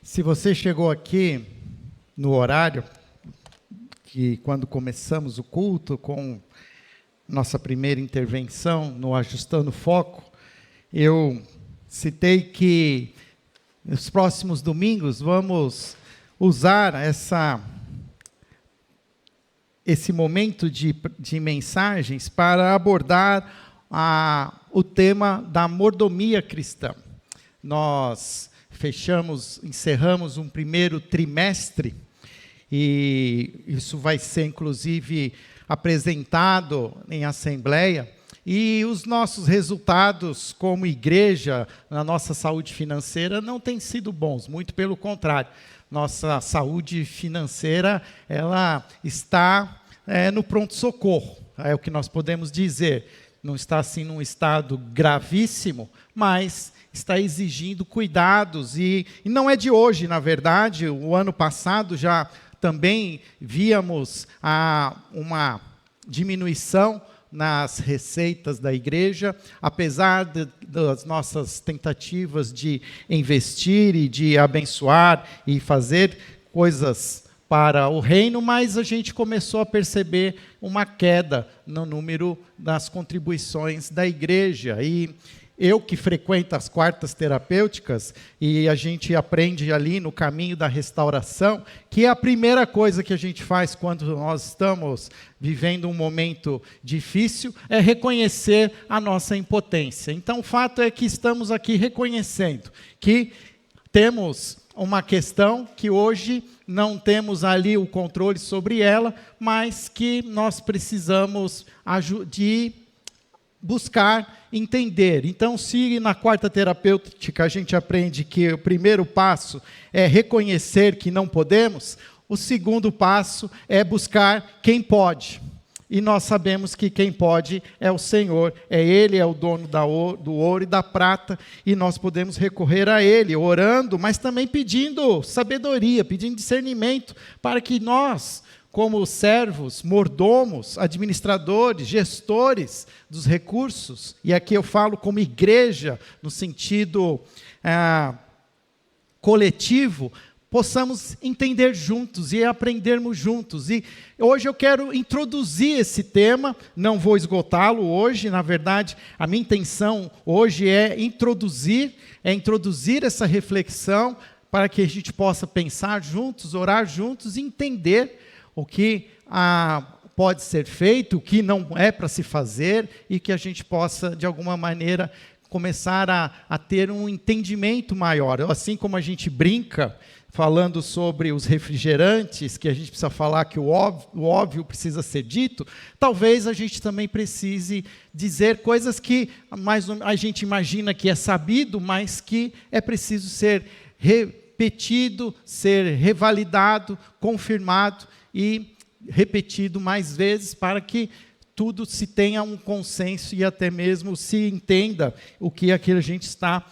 Se você chegou aqui no horário, que quando começamos o culto, com nossa primeira intervenção no Ajustando Foco, eu citei que nos próximos domingos vamos usar esse momento de mensagens para abordar o tema da mordomia cristã. Nós encerramos um primeiro trimestre, e isso vai ser inclusive apresentado em assembleia, e os nossos resultados como igreja, na nossa saúde financeira, não têm sido bons, muito pelo contrário. Nossa saúde financeira, ela está no pronto-socorro, é o que nós podemos dizer. Não está assim num estado gravíssimo, mas está exigindo cuidados, e não é de hoje, na verdade. O ano passado já também víamos uma diminuição nas receitas da igreja, apesar das nossas tentativas de investir e de abençoar e fazer coisas para o reino, mas a gente começou a perceber uma queda no número das contribuições da igreja. E eu que frequento as quartas terapêuticas, e a gente aprende ali no caminho da restauração, que a primeira coisa que a gente faz quando nós estamos vivendo um momento difícil é reconhecer a nossa impotência. Então, o fato é que estamos aqui reconhecendo que temos uma questão que hoje não temos ali o controle sobre ela, mas que nós precisamos de buscar entender. Então, se na quarta terapêutica a gente aprende que o primeiro passo é reconhecer que não podemos, o segundo passo é buscar quem pode. E nós sabemos que quem pode é o Senhor, Ele é o dono do ouro e da prata, e nós podemos recorrer a Ele, orando, mas também pedindo sabedoria, pedindo discernimento, para que nós, como servos, mordomos, administradores, gestores dos recursos, e aqui eu falo como igreja, no sentido coletivo, possamos entender juntos e aprendermos juntos. E hoje eu quero introduzir esse tema, não vou esgotá-lo hoje, na verdade, a minha intenção hoje é introduzir essa reflexão, para que a gente possa pensar juntos, orar juntos e entender o que pode ser feito, o que não é para se fazer, e que a gente possa, de alguma maneira, começar a ter um entendimento maior. Assim como a gente brinca, falando sobre os refrigerantes, que a gente precisa falar que o óbvio precisa ser dito, talvez a gente também precise dizer coisas que a gente imagina que é sabido, mas que é preciso ser repetido, ser revalidado, confirmado e repetido mais vezes, para que tudo se tenha um consenso e até mesmo se entenda o que aquilo a gente está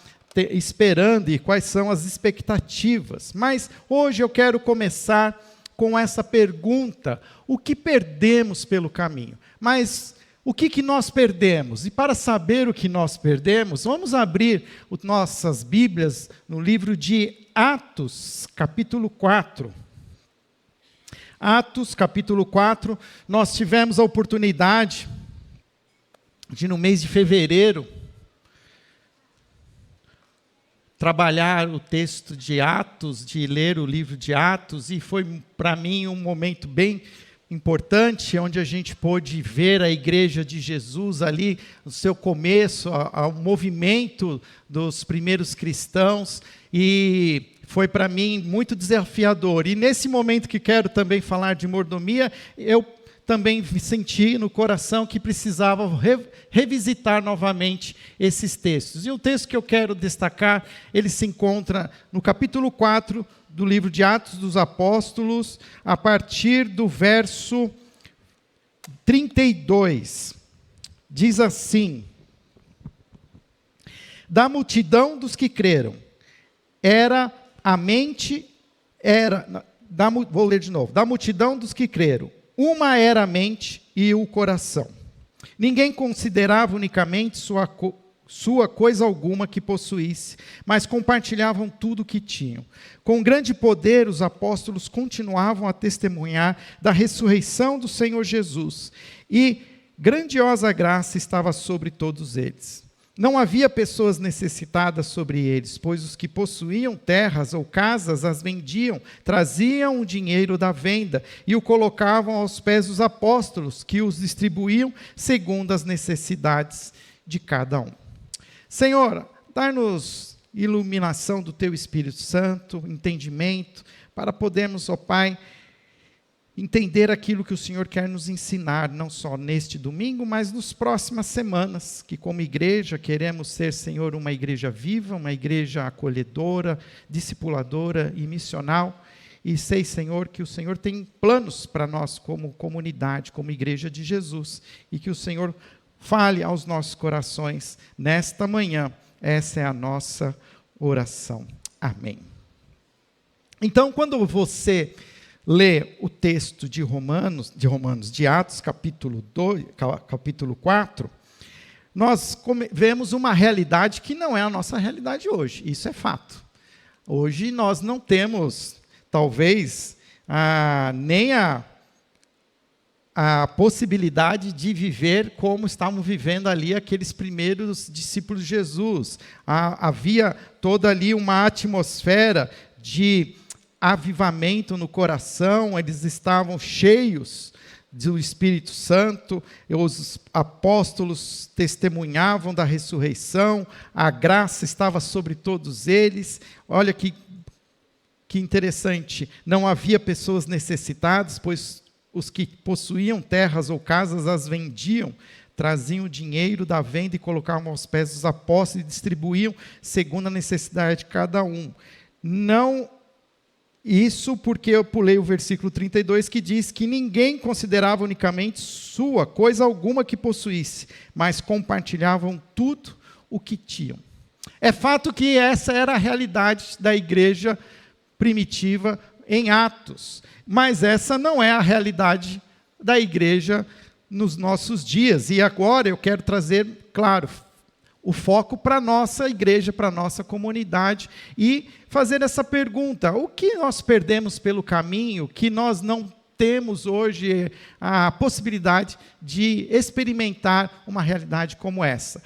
esperando e quais são as expectativas. Mas hoje eu quero começar com essa pergunta: o que perdemos pelo caminho? Mas o que nós perdemos? E para saber o que nós perdemos, vamos abrir nossas Bíblias no livro de Atos, capítulo 4. Atos, capítulo 4, nós tivemos a oportunidade de, no mês de fevereiro, trabalhar o texto de Atos, de ler o livro de Atos, e foi para mim um momento bem importante, onde a gente pôde ver a igreja de Jesus ali, no seu começo, ao movimento dos primeiros cristãos, e foi para mim muito desafiador. E nesse momento que quero também falar de mordomia, eu também senti no coração que precisava revisitar novamente esses textos. E o texto que eu quero destacar, ele se encontra no capítulo 4 do livro de Atos dos Apóstolos, a partir do verso 32. Diz assim: da multidão dos que creram, vou ler de novo. Da multidão dos que creram, uma era a mente e o coração. Ninguém considerava unicamente sua coisa alguma que possuísse, mas compartilhavam tudo o que tinham. Com grande poder, os apóstolos continuavam a testemunhar da ressurreição do Senhor Jesus, e grandiosa graça estava sobre todos eles. Não havia pessoas necessitadas sobre eles, pois os que possuíam terras ou casas as vendiam, traziam o dinheiro da venda e o colocavam aos pés dos apóstolos, que os distribuíam segundo as necessidades de cada um. Senhor, dá-nos iluminação do Teu Espírito Santo, entendimento, para podermos, ó Pai, entender aquilo que o Senhor quer nos ensinar, não só neste domingo, mas nas próximas semanas, que como igreja queremos ser, Senhor, uma igreja viva, uma igreja acolhedora, discipuladora e missional, e sei, Senhor, que o Senhor tem planos para nós como comunidade, como igreja de Jesus, e que o Senhor fale aos nossos corações nesta manhã. Essa é a nossa oração. Amém. Então, quando você lê o texto de Atos, capítulo 4, nós vemos uma realidade que não é a nossa realidade hoje, isso é fato. Hoje nós não temos, talvez, nem a possibilidade de viver como estavam vivendo ali aqueles primeiros discípulos de Jesus. Havia toda ali uma atmosfera de avivamento no coração, eles estavam cheios do Espírito Santo, os apóstolos testemunhavam da ressurreição, a graça estava sobre todos eles. Olha que interessante, não havia pessoas necessitadas, pois os que possuíam terras ou casas as vendiam, traziam o dinheiro da venda e colocavam aos pés dos apóstolos e distribuíam segundo a necessidade de cada um. Isso porque eu pulei o versículo 32, que diz que ninguém considerava unicamente sua coisa alguma que possuísse, mas compartilhavam tudo o que tinham. É fato que essa era a realidade da igreja primitiva em Atos, mas essa não é a realidade da igreja nos nossos dias. E agora eu quero trazer, claro, o foco para a nossa igreja, para a nossa comunidade, e fazer essa pergunta: o que nós perdemos pelo caminho, que nós não temos hoje a possibilidade de experimentar uma realidade como essa?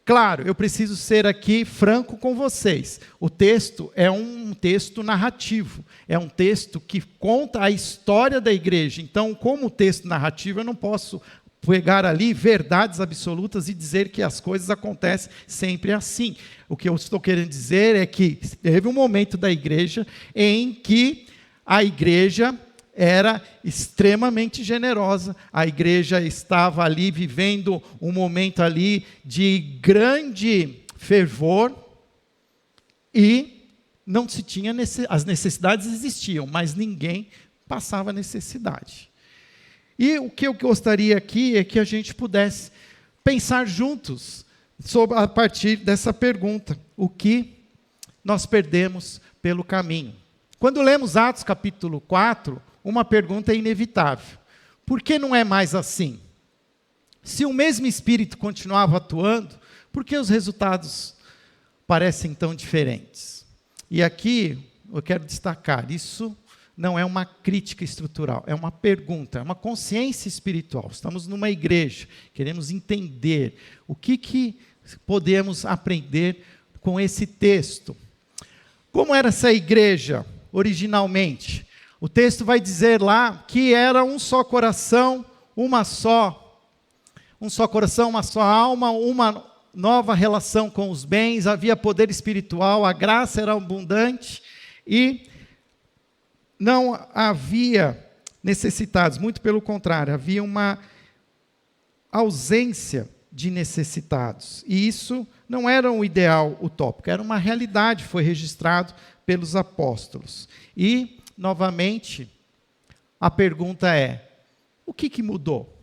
Claro, eu preciso ser aqui franco com vocês. O texto é um texto narrativo, é um texto que conta a história da igreja. Então, como texto narrativo, eu não posso pegar ali verdades absolutas e dizer que as coisas acontecem sempre assim. O que eu estou querendo dizer é que teve um momento da igreja em que a igreja era extremamente generosa, a igreja estava ali vivendo um momento ali de grande fervor e não se tinha, as necessidades existiam, mas ninguém passava necessidade. E o que eu gostaria aqui é que a gente pudesse pensar juntos a partir dessa pergunta: o que nós perdemos pelo caminho? Quando lemos Atos capítulo 4, uma pergunta é inevitável: por que não é mais assim? Se o mesmo Espírito continuava atuando, por que os resultados parecem tão diferentes? E aqui eu quero destacar, isso não é uma crítica estrutural, é uma pergunta, é uma consciência espiritual. Estamos numa igreja, queremos entender o que podemos aprender com esse texto. Como era essa igreja originalmente? O texto vai dizer lá que era um só coração, um só coração, uma só alma, uma nova relação com os bens, havia poder espiritual, a graça era abundante e não havia necessitados, muito pelo contrário, havia uma ausência de necessitados. E isso não era um ideal utópico, era uma realidade, foi registrado pelos apóstolos. E, novamente, a pergunta é: o que mudou?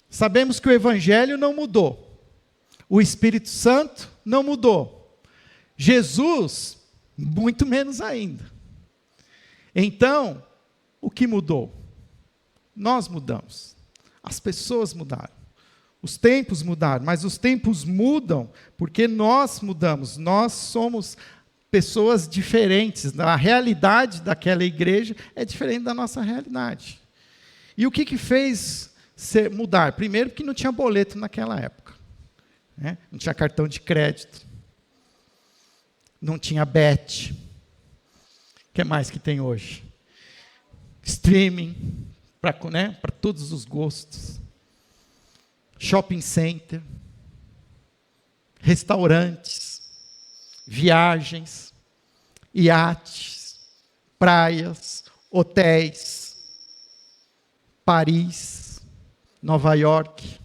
Sabemos que o Evangelho não mudou, o Espírito Santo não mudou, Jesus, muito menos ainda. Então, o que mudou? Nós mudamos, as pessoas mudaram, Os tempos mudaram, mas os tempos mudam porque nós mudamos. Nós somos pessoas diferentes. A realidade daquela igreja é diferente da nossa realidade. E o que fez mudar? Primeiro, porque não tinha boleto naquela época, né? Não tinha cartão de crédito. Não tinha bet. O que mais que tem hoje? Streaming, para todos os gostos. Shopping center. Restaurantes. Viagens. Iates. Praias. Hotéis. Paris. Nova York.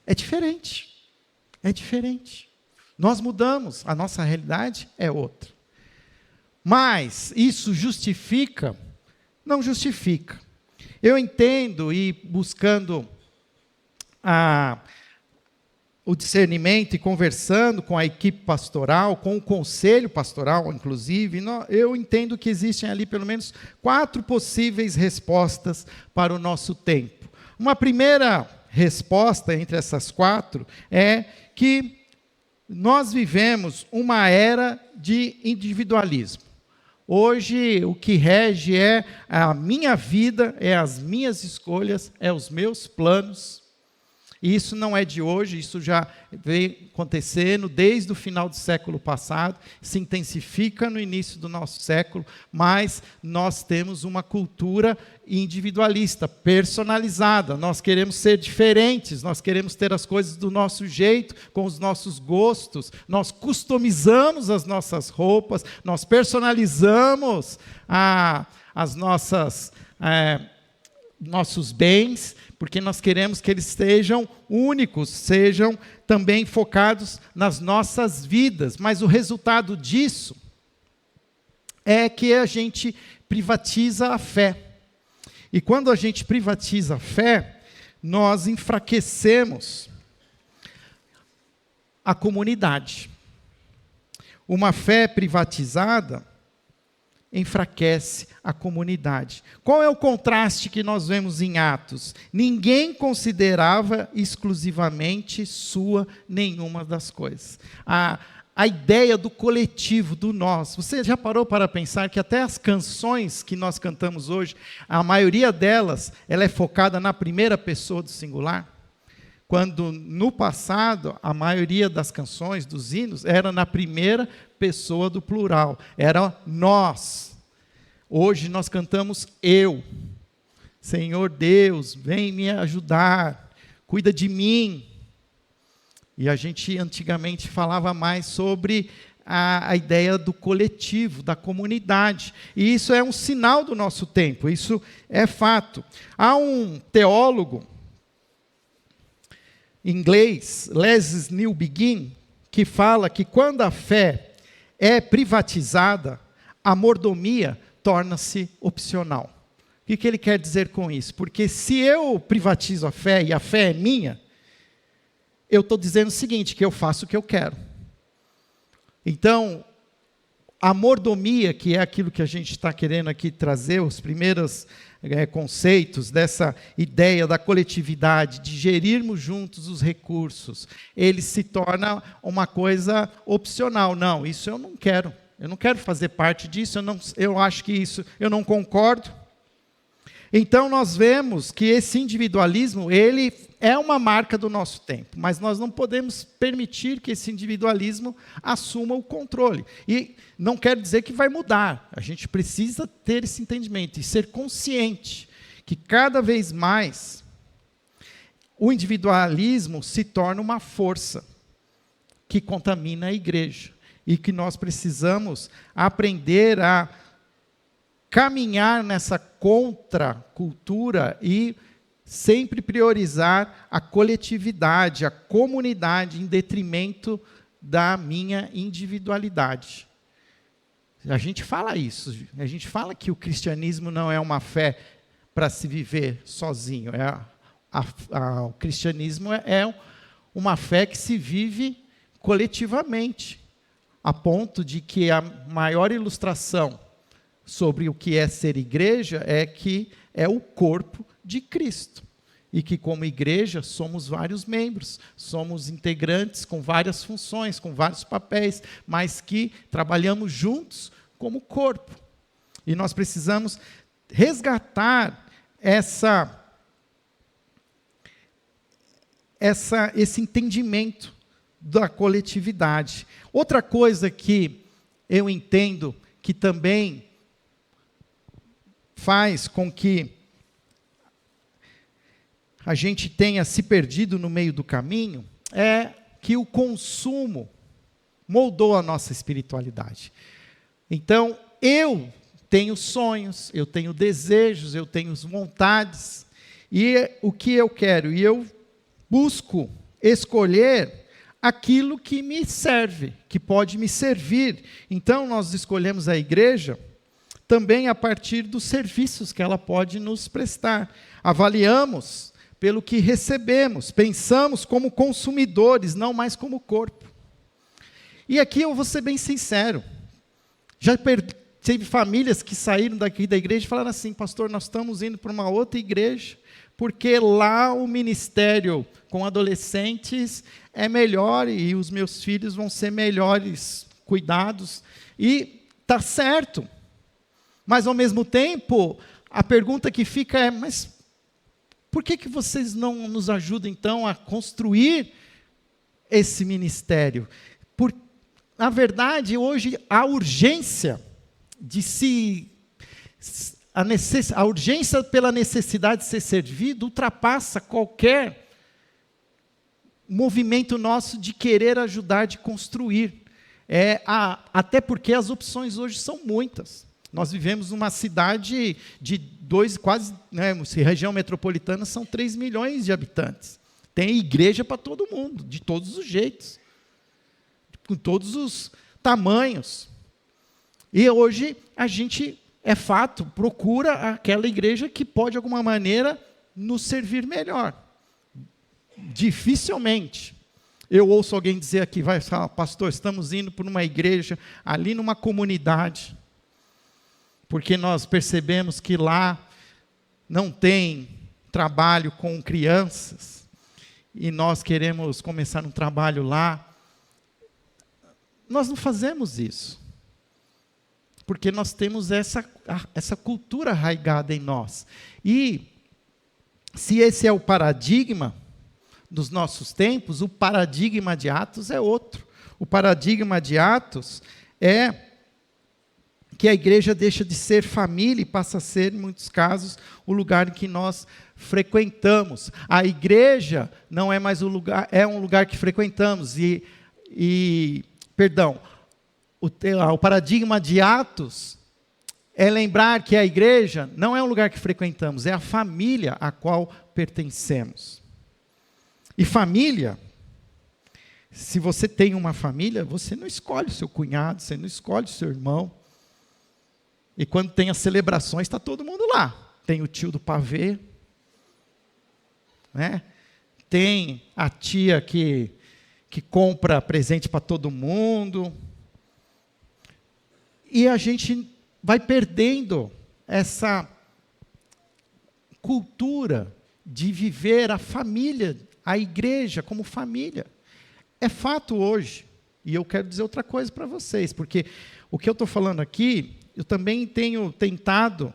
É diferente. É diferente. Nós mudamos, a nossa realidade é outra. Mas isso justifica? Não justifica. Eu entendo e buscando o discernimento e conversando com a equipe pastoral, com o conselho pastoral, inclusive, eu entendo que existem ali pelo menos 4 possíveis respostas para o nosso tempo. Uma primeira resposta entre essas 4 é que nós vivemos uma era de individualismo. Hoje, o que rege é a minha vida, é as minhas escolhas, é os meus planos. E isso não é de hoje, isso já vem acontecendo desde o final do século passado, se intensifica no início do nosso século, mas nós temos uma cultura individualista, personalizada. Nós queremos ser diferentes, nós queremos ter as coisas do nosso jeito, com os nossos gostos, nós customizamos as nossas roupas, nós personalizamos as nossos bens, porque nós queremos que eles sejam únicos, sejam também focados nas nossas vidas. Mas o resultado disso é que a gente privatiza a fé. E quando a gente privatiza a fé, nós enfraquecemos a comunidade. Uma fé privatizada enfraquece a comunidade. Qual é o contraste que nós vemos em Atos? Ninguém considerava exclusivamente sua nenhuma das coisas. A ideia do coletivo, do nós. Você já parou para pensar que até as canções que nós cantamos hoje, a maioria delas, ela é focada na primeira pessoa do singular? Quando no passado, a maioria das canções, dos hinos, era na primeira pessoa do plural, era nós. Hoje nós cantamos eu. Senhor Deus, vem me ajudar, cuida de mim. E a gente antigamente falava mais sobre a ideia do coletivo, da comunidade. E isso é um sinal do nosso tempo, isso é fato. Há um teólogo inglês, Les Newbigin, que fala que quando a fé é privatizada, a mordomia torna-se opcional. O que ele quer dizer com isso? Porque se eu privatizo a fé e a fé é minha, eu estou dizendo o seguinte, que eu faço o que eu quero. Então, a mordomia, que é aquilo que a gente está querendo aqui trazer, os primeiros conceitos dessa ideia da coletividade, de gerirmos juntos os recursos, ele se torna uma coisa opcional. Não, isso eu não quero. Eu não quero fazer parte disso, eu acho que isso, eu não concordo. Então nós vemos que esse individualismo, ele é uma marca do nosso tempo, mas nós não podemos permitir que esse individualismo assuma o controle. E não quer dizer que vai mudar, a gente precisa ter esse entendimento e ser consciente que cada vez mais o individualismo se torna uma força que contamina a igreja e que nós precisamos aprender a caminhar nessa contracultura e sempre priorizar a coletividade, a comunidade, em detrimento da minha individualidade. A gente fala isso, a gente fala que o cristianismo não é uma fé para se viver sozinho, o cristianismo é uma fé que se vive coletivamente, a ponto de que a maior ilustração sobre o que é ser igreja é que é o corpo de Cristo. e que, como igreja, somos vários membros, somos integrantes com várias funções, com vários papéis, mas que trabalhamos juntos como corpo. E nós precisamos resgatar esse entendimento da coletividade. Outra coisa que eu entendo que também faz com que a gente tenha se perdido no meio do caminho, é que o consumo moldou a nossa espiritualidade. Então, eu tenho sonhos, eu tenho desejos, eu tenho vontades, e o que eu quero? E eu busco escolher aquilo que me serve, que pode me servir. Então, nós escolhemos a igreja também a partir dos serviços que ela pode nos prestar. Avaliamos pelo que recebemos, pensamos como consumidores, não mais como corpo. E aqui eu vou ser bem sincero, já teve famílias que saíram daqui da igreja e falaram assim: pastor, nós estamos indo para uma outra igreja, porque lá o ministério com adolescentes é melhor e os meus filhos vão ser melhores cuidados. E está certo, mas ao mesmo tempo, a pergunta que fica é: mas por que vocês não nos ajudam, então, a construir esse ministério? Na verdade, hoje, a urgência a urgência pela necessidade de ser servido ultrapassa qualquer movimento nosso de querer ajudar, de construir. Até porque as opções hoje são muitas. Nós vivemos numa cidade de região metropolitana, são 3 milhões de habitantes. Tem igreja para todo mundo, de todos os jeitos, com todos os tamanhos. E hoje a gente, é fato, procura aquela igreja que pode, de alguma maneira, nos servir melhor. Dificilmente eu ouço alguém dizer aqui, vai falar: pastor, estamos indo para uma igreja, ali numa comunidade, porque nós percebemos que lá não tem trabalho com crianças, e nós queremos começar um trabalho lá. Nós não fazemos isso, porque nós temos essa cultura arraigada em nós. E, se esse é o paradigma dos nossos tempos, o paradigma de Atos é outro. O paradigma de Atos é que a igreja deixa de ser família e passa a ser, em muitos casos, o lugar em que nós frequentamos. A igreja não é mais é um lugar que frequentamos. O paradigma de Atos é lembrar que a igreja não é um lugar que frequentamos, é a família a qual pertencemos. E família, se você tem uma família, você não escolhe o seu cunhado, você não escolhe o seu irmão. E quando tem as celebrações, está todo mundo lá. Tem o tio do pavê, né? Tem a tia que compra presente para todo mundo. E a gente vai perdendo essa cultura de viver a família, a igreja como família. É fato hoje, e eu quero dizer outra coisa para vocês, porque o que eu estou falando aqui, eu também tenho tentado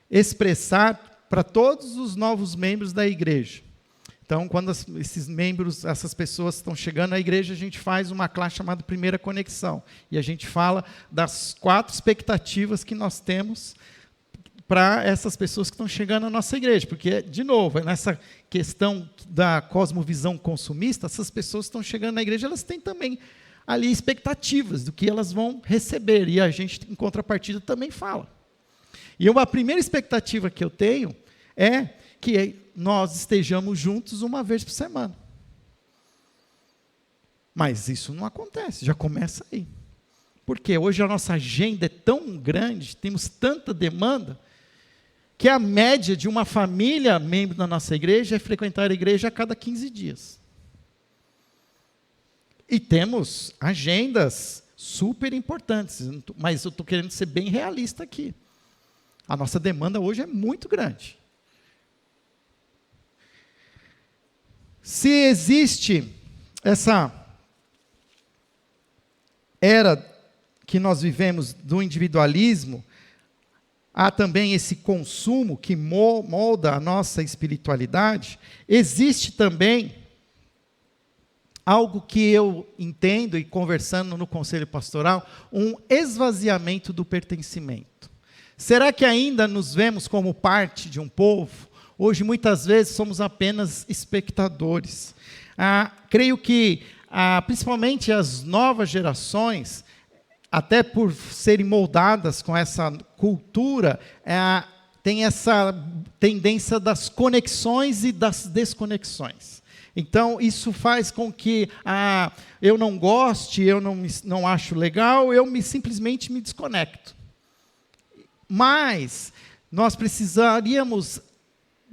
expressar para todos os novos membros da igreja. Então, quando esses membros, essas pessoas estão chegando à igreja, a gente faz uma classe chamada Primeira Conexão. E a gente fala das 4 expectativas que nós temos para essas pessoas que estão chegando à nossa igreja. Porque, de novo, nessa questão da cosmovisão consumista, essas pessoas que estão chegando na igreja, elas têm também ali expectativas do que elas vão receber. E a gente, em contrapartida, também fala. E uma primeira expectativa que eu tenho é que nós estejamos juntos uma vez por semana. Mas isso não acontece, já começa aí. Porque hoje a nossa agenda é tão grande, temos tanta demanda, que a média de uma família membro da nossa igreja é frequentar a igreja a cada 15 dias. E temos agendas super importantes, mas eu estou querendo ser bem realista aqui. A nossa demanda hoje é muito grande. Se existe essa era que nós vivemos do individualismo, há também esse consumo que molda a nossa espiritualidade, existe também algo que eu entendo, e conversando no conselho pastoral, um esvaziamento do pertencimento. Será que ainda nos vemos como parte de um povo? Hoje, muitas vezes, somos apenas espectadores. Creio que, principalmente as novas gerações, até por serem moldadas com essa cultura, tem essa tendência das conexões e das desconexões. Então, isso faz com que eu não goste, eu não acho legal, simplesmente me desconecto. Mas nós precisaríamos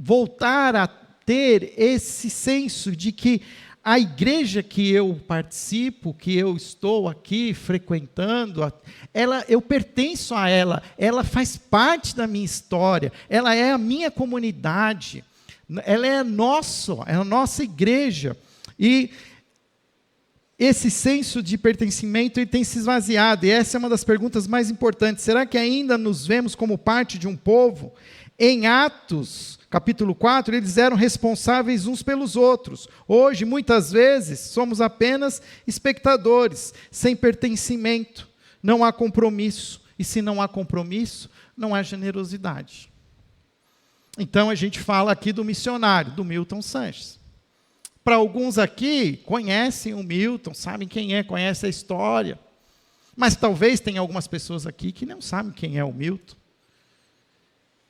voltar a ter esse senso de que a igreja que eu participo, que eu estou aqui frequentando, eu pertenço a ela, ela faz parte da minha história, ela é a minha comunidade, ela é a nossa igreja. E esse senso de pertencimento ele tem se esvaziado, e essa é uma das perguntas mais importantes. Será que ainda nos vemos como parte de um povo? Em Atos, capítulo 4, eles eram responsáveis uns pelos outros. Hoje, muitas vezes, somos apenas espectadores, sem pertencimento. Não há compromisso. E se não há compromisso, não há generosidade. Então, a gente fala aqui do missionário, do Milton Sanches. Para alguns aqui, conhecem o Milton, sabem quem é, conhecem a história. Mas talvez tenha algumas pessoas aqui que não sabem quem é o Milton.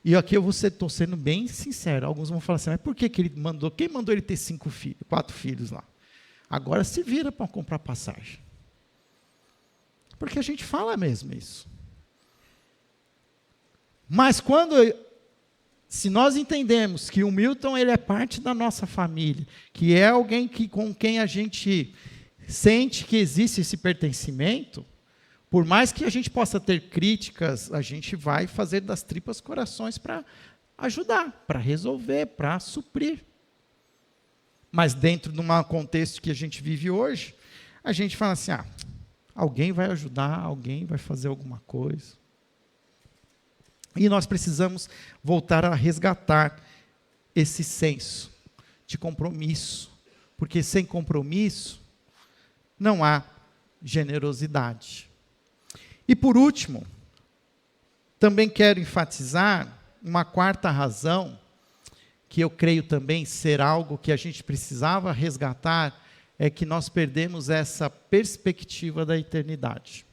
E aqui estou sendo bem sincero. Alguns vão falar assim, mas por que ele mandou? Quem mandou ele ter 4 filhos lá? Agora se vira para comprar passagem. Porque a gente fala mesmo isso. Mas se nós entendemos que o Milton ele é parte da nossa família, que é alguém com quem a gente sente que existe esse pertencimento, por mais que a gente possa ter críticas, a gente vai fazer das tripas corações para ajudar, para resolver, para suprir. Mas dentro de um contexto que a gente vive hoje, a gente fala assim, alguém vai ajudar, alguém vai fazer alguma coisa. E nós precisamos voltar a resgatar esse senso de compromisso, porque sem compromisso não há generosidade. E por último, também quero enfatizar uma quarta razão, que eu creio também ser algo que a gente precisava resgatar, é que nós perdemos essa perspectiva da eternidade.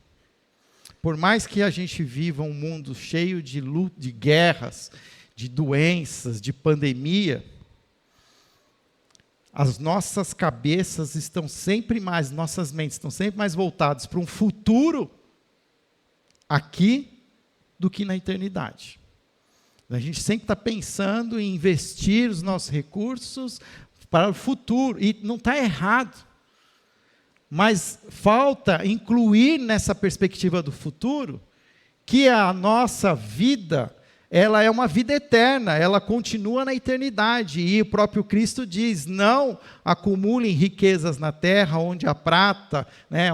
Por mais que a gente viva um mundo cheio de luta, de guerras, de doenças, de pandemia, as nossas cabeças nossas mentes estão sempre mais voltadas para um futuro aqui do que na eternidade. A gente sempre está pensando em investir os nossos recursos para o futuro, e não está errado. Mas falta incluir nessa perspectiva do futuro que a nossa vida, ela é uma vida eterna, ela continua na eternidade. E o próprio Cristo diz, não acumulem riquezas na terra, onde a prata,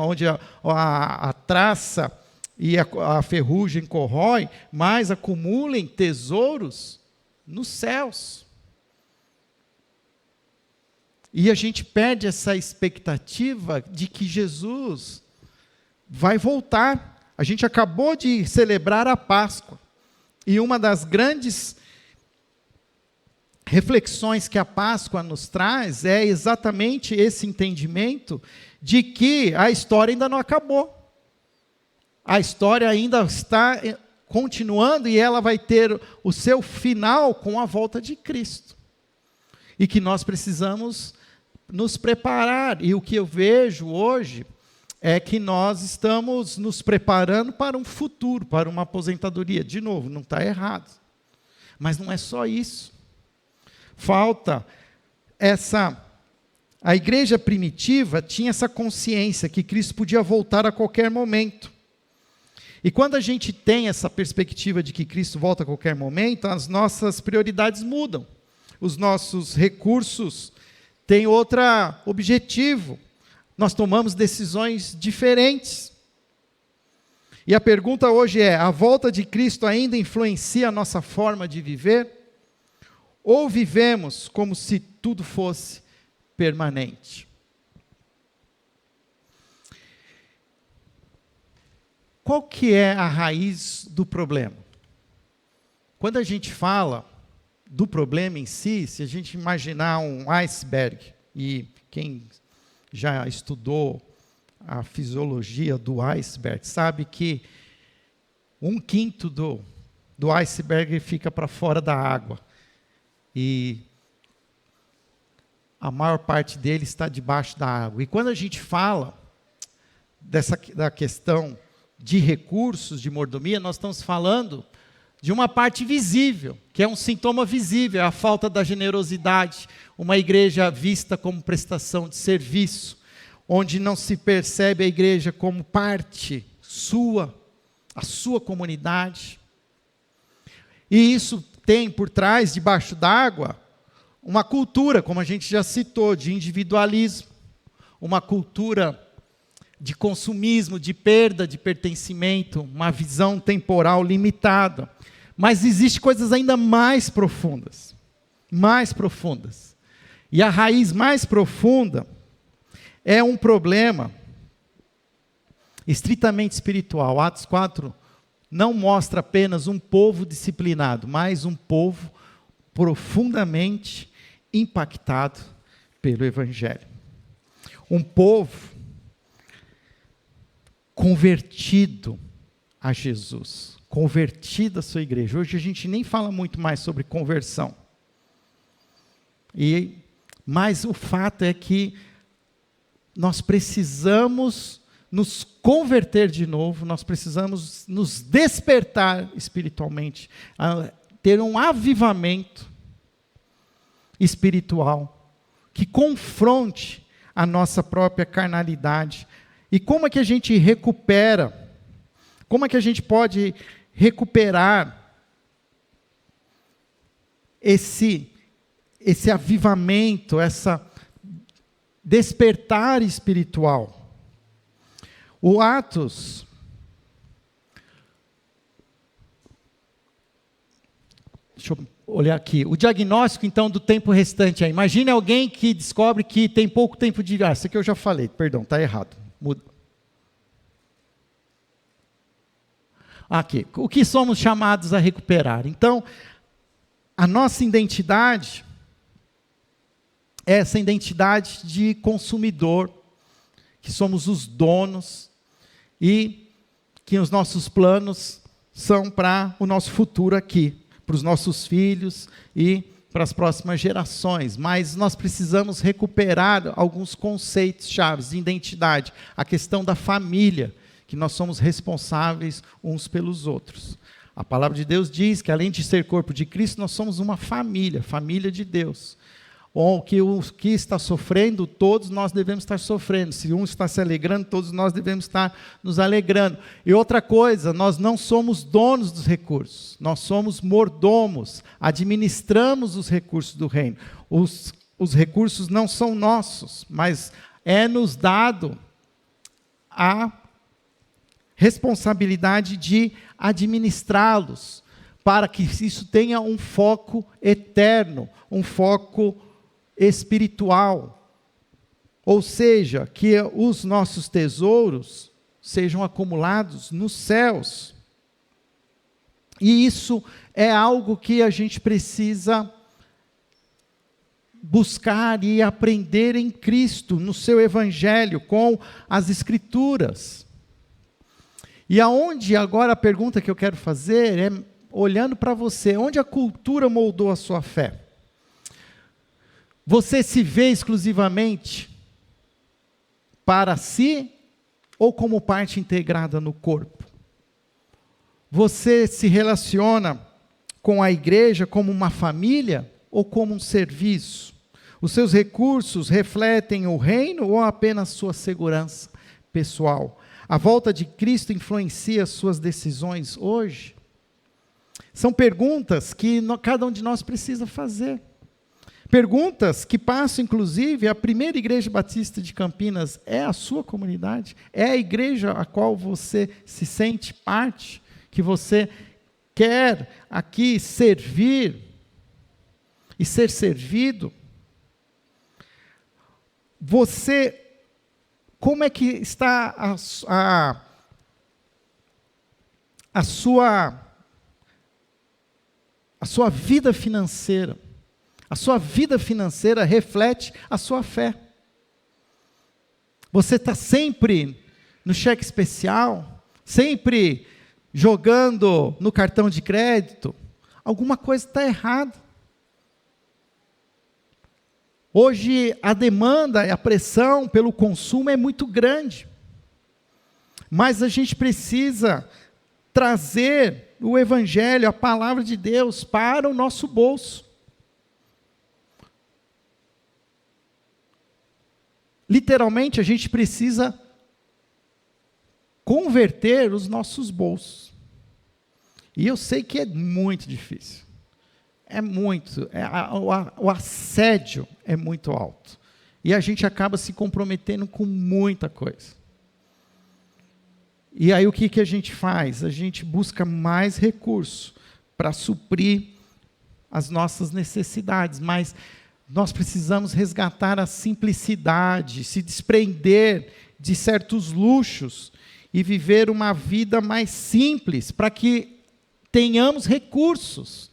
onde a traça e a ferrugem corrói, mas acumulem tesouros nos céus. E a gente perde essa expectativa de que Jesus vai voltar. A gente acabou de celebrar a Páscoa. E uma das grandes reflexões que a Páscoa nos traz é exatamente esse entendimento de que a história ainda não acabou. A história ainda está continuando e ela vai ter o seu final com a volta de Cristo. E que nós precisamos nos preparar. E o que eu vejo hoje é que nós estamos nos preparando para um futuro, para uma aposentadoria. De novo, não está errado. Mas não é só isso. Falta a igreja primitiva tinha essa consciência que Cristo podia voltar a qualquer momento. E quando a gente tem essa perspectiva de que Cristo volta a qualquer momento, as nossas prioridades mudam. Os nossos recursos tem outro objetivo. Nós tomamos decisões diferentes. E a pergunta hoje é: a volta de Cristo ainda influencia a nossa forma de viver? Ou vivemos como se tudo fosse permanente? Qual que é a raiz do problema? Quando a gente fala do problema em si, se a gente imaginar um iceberg, e quem já estudou a fisiologia do iceberg sabe que 1/5 do iceberg fica para fora da água, e a maior parte dele está debaixo da água. E quando a gente fala da questão de recursos de mordomia, nós estamos falando de uma parte visível, que é um sintoma visível, a falta da generosidade, uma igreja vista como prestação de serviço, onde não se percebe a igreja como parte sua, a sua comunidade. E isso tem por trás, debaixo d'água, uma cultura, como a gente já citou, de individualismo, uma cultura de consumismo, de perda de pertencimento, uma visão temporal limitada. Mas existem coisas ainda mais profundas, mais profundas. E a raiz mais profunda é um problema estritamente espiritual. Atos 4 não mostra apenas um povo disciplinado, mas um povo profundamente impactado pelo Evangelho. Um povo convertido a Jesus, convertido à sua igreja. Hoje a gente nem fala muito mais sobre conversão. Mas o fato é que nós precisamos nos converter de novo, nós precisamos nos despertar espiritualmente, ter um avivamento espiritual que confronte a nossa própria carnalidade. E como é que a gente recupera? Como é que a gente pode recuperar esse avivamento, essa despertar espiritual? O Atos, deixa eu olhar aqui, o diagnóstico então do tempo restante. Imagine alguém que descobre que tem pouco tempo de vida. Isso aqui eu já falei, perdão, está errado. Muda. Aqui, o que somos chamados a recuperar? Então, a nossa identidade é essa identidade de consumidor, que somos os donos e que os nossos planos são para o nosso futuro aqui, para os nossos filhos e para as próximas gerações. Mas nós precisamos recuperar alguns conceitos chaves de identidade, a questão da família, que nós somos responsáveis uns pelos outros. A palavra de Deus diz que além de ser corpo de Cristo, nós somos uma família, família de Deus. O que está sofrendo, todos nós devemos estar sofrendo. Se um está se alegrando, todos nós devemos estar nos alegrando. E outra coisa, nós não somos donos dos recursos, nós somos mordomos, administramos os recursos do reino. Os recursos não são nossos, mas é-nos dado a responsabilidade de administrá-los, para que isso tenha um foco eterno, um foco espiritual, ou seja, que os nossos tesouros sejam acumulados nos céus. E isso é algo que a gente precisa buscar e aprender em Cristo, no seu Evangelho, com as Escrituras. E aonde, agora a pergunta que eu quero fazer é, olhando para você, onde a cultura moldou a sua fé? Você se vê exclusivamente para si ou como parte integrada no corpo? Você se relaciona com a igreja como uma família ou como um serviço? Os seus recursos refletem o reino ou apenas sua segurança pessoal? A volta de Cristo influencia as suas decisões hoje? São perguntas que cada um de nós precisa fazer. Perguntas que passam, inclusive, a primeira igreja batista de Campinas é a sua comunidade? É a igreja a qual você se sente parte? Que você quer aqui servir e ser servido? Você, como é que está a sua vida financeira? A sua vida financeira reflete a sua fé. Você está sempre no cheque especial, sempre jogando no cartão de crédito. Alguma coisa está errada. Hoje a demanda e a pressão pelo consumo é muito grande. Mas a gente precisa trazer o Evangelho, a palavra de Deus, para o nosso bolso. Literalmente, a gente precisa converter os nossos bolsos. E eu sei que é muito difícil. O assédio é muito alto. E a gente acaba se comprometendo com muita coisa. E aí o que a gente faz? A gente busca mais recursos para suprir as nossas necessidades, mas nós precisamos resgatar a simplicidade, se desprender de certos luxos e viver uma vida mais simples, para que tenhamos recursos,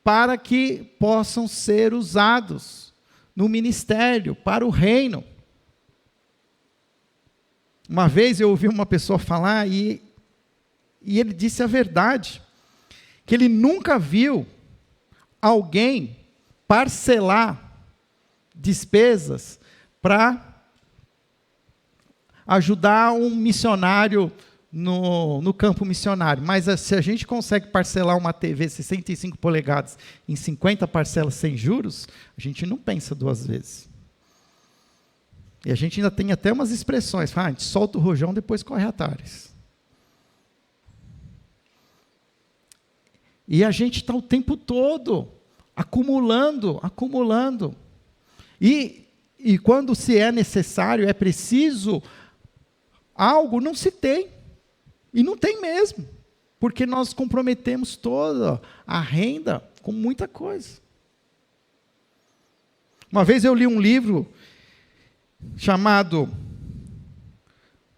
para que possam ser usados no ministério, para o reino. Uma vez eu ouvi uma pessoa falar e ele disse a verdade, que ele nunca viu alguém parcelar despesas para ajudar um missionário no campo missionário. Mas se a gente consegue parcelar uma TV 65 polegadas em 50 parcelas sem juros, a gente não pensa duas vezes. E a gente ainda tem até umas expressões, a gente solta o rojão, depois corre atrás. E a gente está o tempo todo acumulando. E quando se é necessário, é preciso algo, não se tem. E não tem mesmo. Porque nós comprometemos toda a renda com muita coisa. Uma vez eu li um livro chamado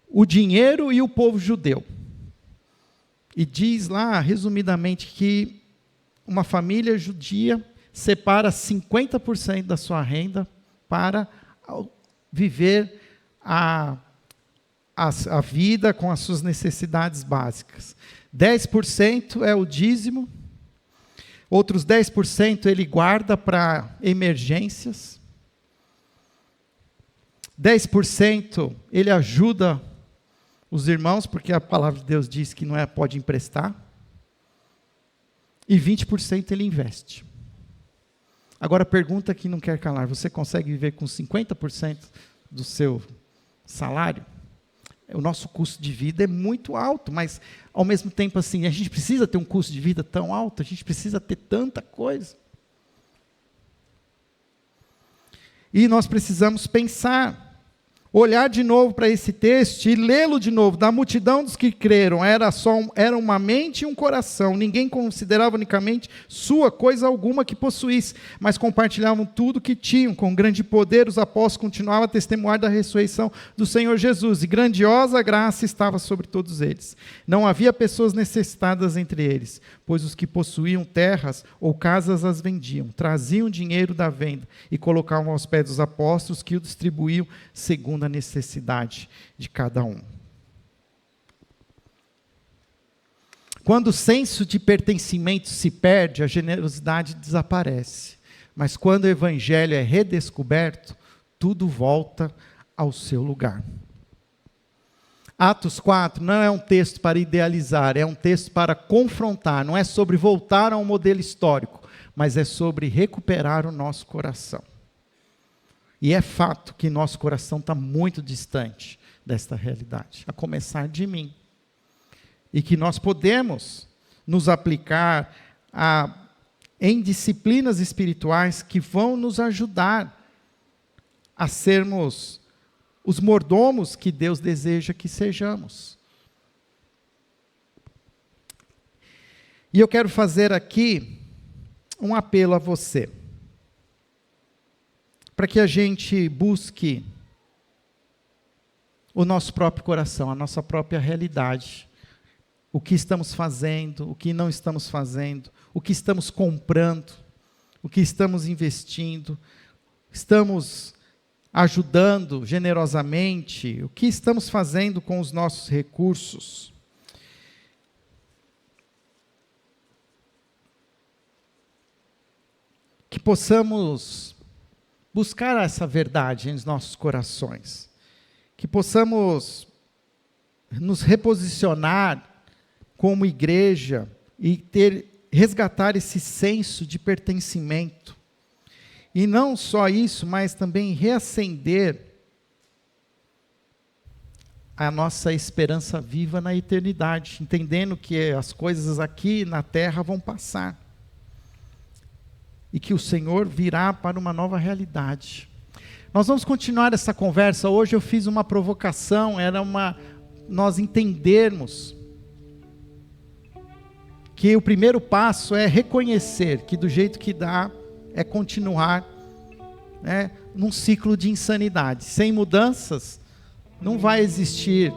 O Dinheiro e o Povo Judeu. E diz lá, resumidamente, que uma família judia separa 50% da sua renda para viver a vida com as suas necessidades básicas. 10% é o dízimo, outros 10% ele guarda para emergências, 10% ele ajuda os irmãos, porque a palavra de Deus diz que não pode emprestar, e 20% ele investe. Agora, pergunta que não quer calar, você consegue viver com 50% do seu salário? O nosso custo de vida é muito alto, mas, ao mesmo tempo, assim, a gente precisa ter um custo de vida tão alto, a gente precisa ter tanta coisa. E nós precisamos pensar, olhar de novo para esse texto e lê-lo de novo. Da multidão dos que creram, era uma mente e um coração. Ninguém considerava unicamente sua coisa alguma que possuísse, mas compartilhavam tudo que tinham. Com grande poder, os apóstolos continuavam a testemunhar da ressurreição do Senhor Jesus. E grandiosa graça estava sobre todos eles. Não havia pessoas necessitadas entre eles, pois os que possuíam terras ou casas as vendiam, traziam dinheiro da venda e colocavam aos pés dos apóstolos, que o distribuíam segundo a necessidade de cada um. Quando o senso de pertencimento se perde, a generosidade desaparece. Mas quando o evangelho é redescoberto, tudo volta ao seu lugar. Atos 4 não é um texto para idealizar, é um texto para confrontar, não é sobre voltar a um modelo histórico, mas é sobre recuperar o nosso coração. E é fato que nosso coração está muito distante desta realidade, a começar de mim. E que nós podemos nos aplicar a em disciplinas espirituais que vão nos ajudar a sermos os mordomos que Deus deseja que sejamos. E eu quero fazer aqui um apelo a você, para que a gente busque o nosso próprio coração, a nossa própria realidade. O que estamos fazendo, o que não estamos fazendo, o que estamos comprando, o que estamos investindo, estamos ajudando generosamente, o que estamos fazendo com os nossos recursos. Que possamos buscar essa verdade em nossos corações, que possamos nos reposicionar como igreja e resgatar esse senso de pertencimento. E não só isso, mas também reacender a nossa esperança viva na eternidade, entendendo que as coisas aqui na terra vão passar e que o Senhor virá para uma nova realidade. Nós vamos continuar essa conversa. Hoje eu fiz uma provocação, nós entendermos que o primeiro passo é reconhecer que do jeito que dá é continuar, né, num ciclo de insanidade. Sem mudanças não vai existir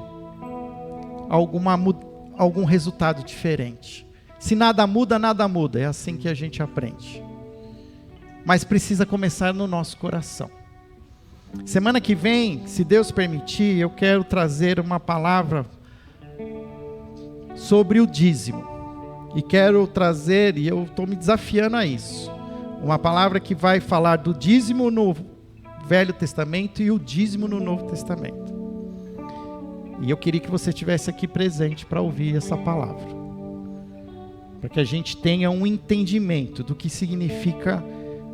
algum resultado diferente. Se nada muda, nada muda. É assim que a gente aprende. Mas precisa começar no nosso coração. Semana que vem, se Deus permitir, eu quero trazer uma palavra sobre o dízimo. E quero trazer, e eu estou me desafiando a isso, uma palavra que vai falar do dízimo no Velho Testamento e o dízimo no Novo Testamento. E eu queria que você estivesse aqui presente para ouvir essa palavra. Para que a gente tenha um entendimento do que significa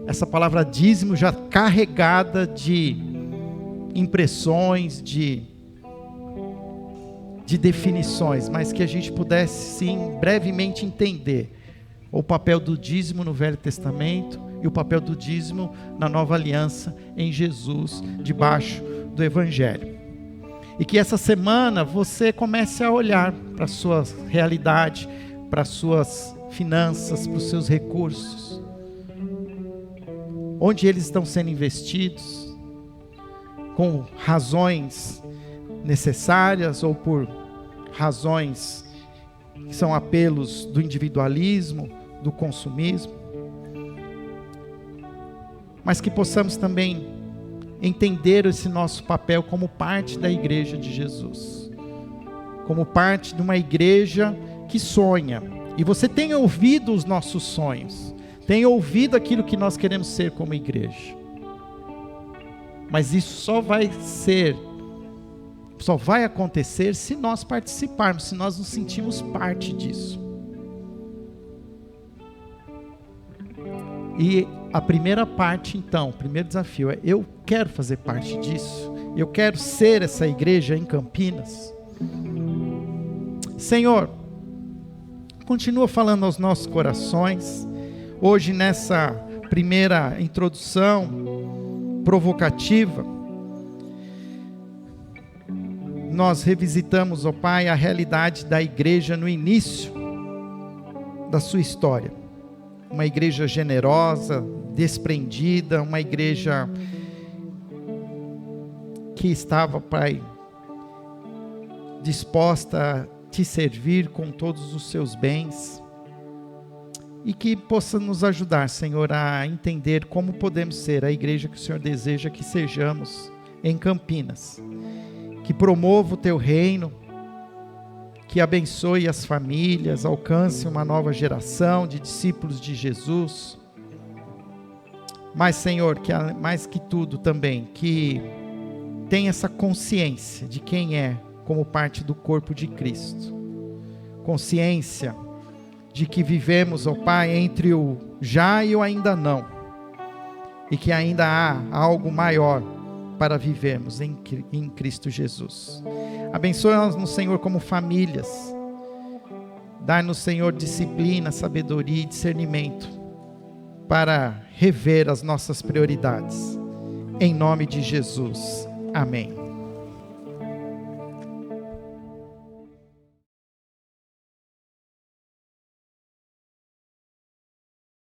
essa palavra dízimo, já carregada de impressões, de definições, mas que a gente pudesse sim brevemente entender o papel do dízimo no Velho Testamento e o papel do dízimo na Nova Aliança em Jesus, debaixo do Evangelho. E que essa semana você comece a olhar para a sua realidade, para as suas finanças, para os seus recursos, onde eles estão sendo investidos, com razões necessárias ou por razões que são apelos do individualismo, do consumismo, mas que possamos também entender esse nosso papel como parte da igreja de Jesus, como parte de uma igreja que sonha. E você tem ouvido os nossos sonhos, tem ouvido aquilo que nós queremos ser como igreja, mas isso só vai acontecer se nós participarmos, se nós nos sentimos parte disso. E a primeira parte então, o primeiro desafio é: eu quero fazer parte disso, eu quero ser essa igreja em Campinas. Senhor, continua falando aos nossos corações. Hoje nessa primeira introdução provocativa, nós revisitamos, ó Pai, a realidade da igreja no início da sua história. Uma igreja generosa, desprendida, uma igreja que estava, Pai, disposta a te servir com todos os seus bens. E que possa nos ajudar, Senhor, a entender como podemos ser a igreja que o Senhor deseja que sejamos em Campinas. Que promova o Teu reino, que abençoe as famílias, alcance uma nova geração de discípulos de Jesus. Mas, Senhor, que mais que tudo também, que tenha essa consciência de quem é como parte do corpo de Cristo. Consciência de que vivemos, ó Pai, entre o já e o ainda não. E que ainda há algo maior para vivermos em Cristo Jesus. Abençoa-nos, Senhor, como famílias. Dá-nos, Senhor, disciplina, sabedoria e discernimento para rever as nossas prioridades. Em nome de Jesus. Amém.